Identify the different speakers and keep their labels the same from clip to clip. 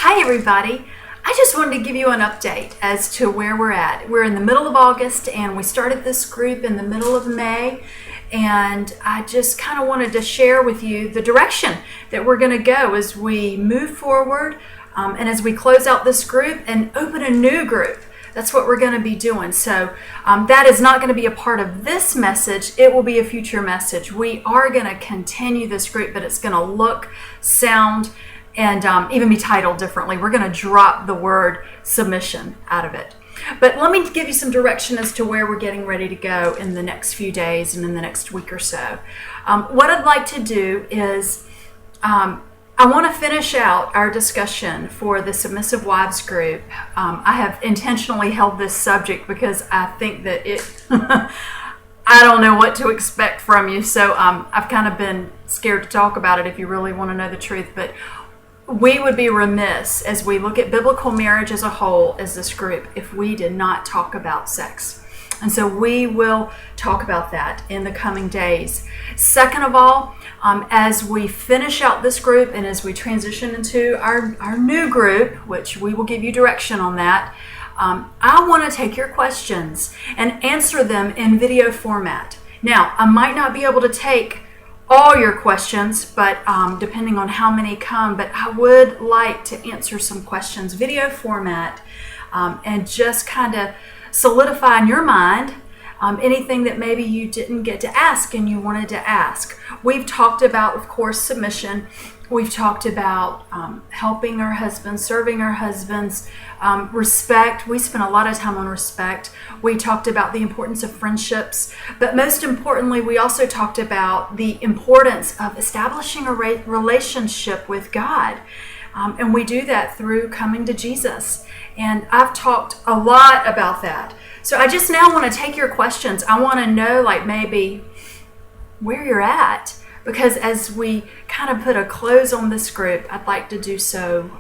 Speaker 1: Hi everybody. I just wanted to give you an update as to where we're at. We're in the middle of August and we started this group in the middle of May, and I just kind of wanted to share with you the direction that we're going to go as we move forward and as we close out this group and open a new group. That's what we're going to be doing. So that is not going to be a part of this message. It will be a future message. We are going to continue this group, but it's going to look, sound, and even be titled differently. We're going to drop the word submission out of it. But let me give you some direction as to where we're getting ready to go in the next few days and in the next week or so. What I'd like to do is I want to finish out our discussion for the Submissive Wives group. I have intentionally held this subject because I think that I don't know what to expect from you, so I've kind of been scared to talk about it if you really want to know the truth. But we would be remiss as we look at biblical marriage as a whole as this group if we did not talk about sex. And so we will talk about that in the coming days. Second of all, as we finish out this group and as we transition into our new group, which we will give you direction on that, I want to take your questions and answer them in video format. Now, I might not be able to take all your questions, but depending on how many come, but I would like to answer some questions video format and just kind of solidify in your mind anything that maybe you didn't get to ask and you wanted to ask. We've talked about, of course, submission. We've talked about helping our husbands, serving our husbands, respect. We spent a lot of time on respect. We talked about the importance of friendships. But most importantly, we also talked about the importance of establishing a relationship with God. And we do that through coming to Jesus. And I've talked a lot about that. So I just now want to take your questions. I want to know, like, maybe where you're at. Because as we kind of put a close on this group, I'd like to do so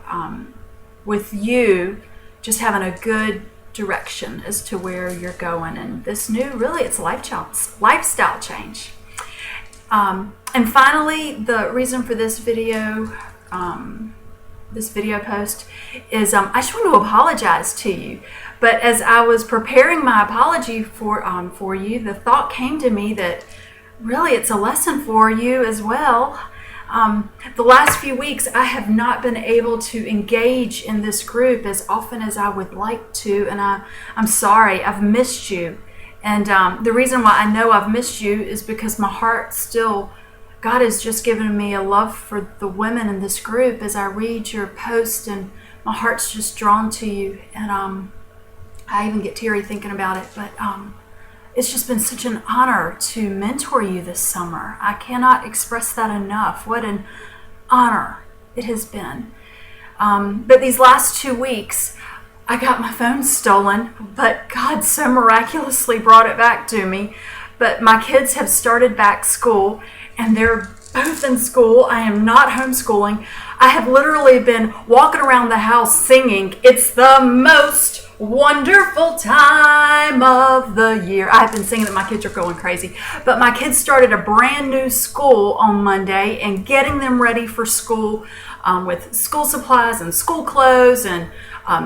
Speaker 1: with you just having a good direction as to where you're going. And this new, really, it's a lifestyle change. And finally, the reason for this video post is I just want to apologize to you. But as I was preparing my apology for you, the thought came to me that really it's a lesson for you as well. The last few weeks, I have not been able to engage in this group as often as I would like to, and I'm sorry, I've missed you. And the reason why I know I've missed you is because my heart still, God has just given me a love for the women in this group as I read your post, and my heart's just drawn to you. And I even get teary thinking about it, but it's just been such an honor to mentor you this summer. I cannot express that enough. What an honor it has been. But these last 2 weeks, I got my phone stolen, but God so miraculously brought it back to me. But my kids have started back school, and they're both in school. I am not homeschooling. I have literally been walking around the house singing, "It's the most wonderful time of the year." I've been singing it. My kids are going crazy. But my kids started a brand new school on Monday, and getting them ready for school with school supplies and school clothes and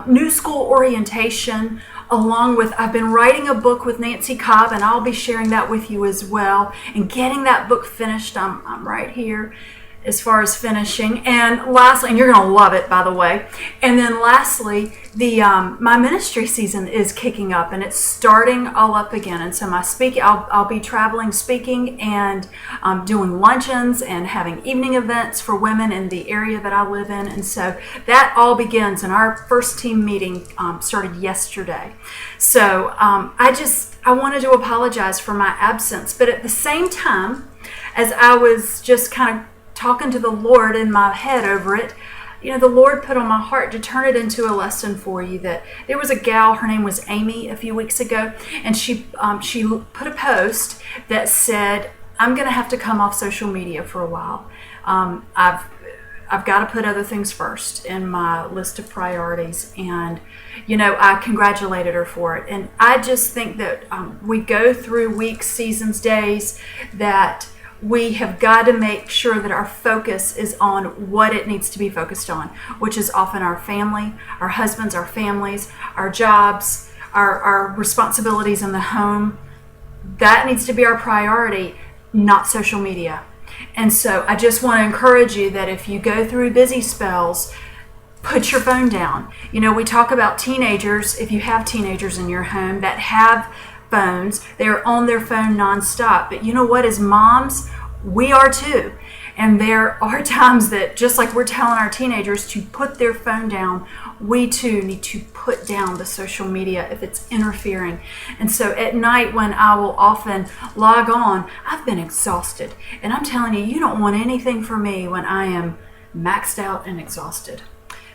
Speaker 1: new school orientation, along with, I've been writing a book with Nancy Cobb, and I'll be sharing that with you as well, and getting that book finished. I'm right here as far as finishing. And lastly, and you're going to love it, by the way. And then lastly, my ministry season is kicking up, and it's starting all up again. And so I'll be traveling, speaking, and doing luncheons and having evening events for women in the area that I live in. And so that all begins, and our first team meeting started yesterday. So I wanted to apologize for my absence, but at the same time, as I was just kind of talking to the Lord in my head over it, the Lord put on my heart to turn it into a lesson for you. That there was a gal, her name was Amy, a few weeks ago, and she put a post that said, "I'm going to have to come off social media for a while. I've got to put other things first in my list of priorities." And I congratulated her for it. And I just think that we go through weeks, seasons, days that we have got to make sure that our focus is on what it needs to be focused on, which is often our family, our husbands, our families, our jobs, our responsibilities in the home. That needs to be our priority, not social media. And so I just want to encourage you that if you go through busy spells, put your phone down. You know, we talk about teenagers. If you have teenagers in your home that have phones, they're on their phone nonstop. But you know what? As moms, we are too. And there are times that, just like we're telling our teenagers to put their phone down, we too need to put down the social media if it's interfering. And so at night, when I will often log on, I've been exhausted. And I'm telling you, you don't want anything from me when I am maxed out and exhausted.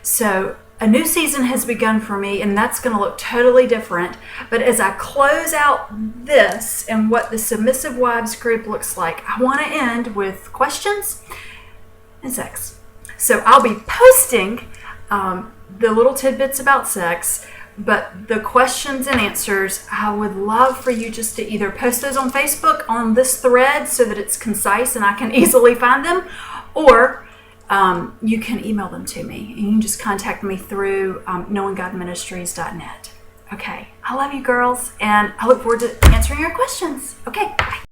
Speaker 1: So a new season has begun for me, and that's going to look totally different. But as I close out this and what the Submissive Wives group looks like, I want to end with questions and sex. So I'll be posting the little tidbits about sex, but the questions and answers, I would love for you just to either post those on Facebook on this thread so that it's concise and I can easily find them, or you can email them to me. You can just contact me through knowinggodministries.net. Okay, I love you girls, and I look forward to answering your questions. Okay, bye.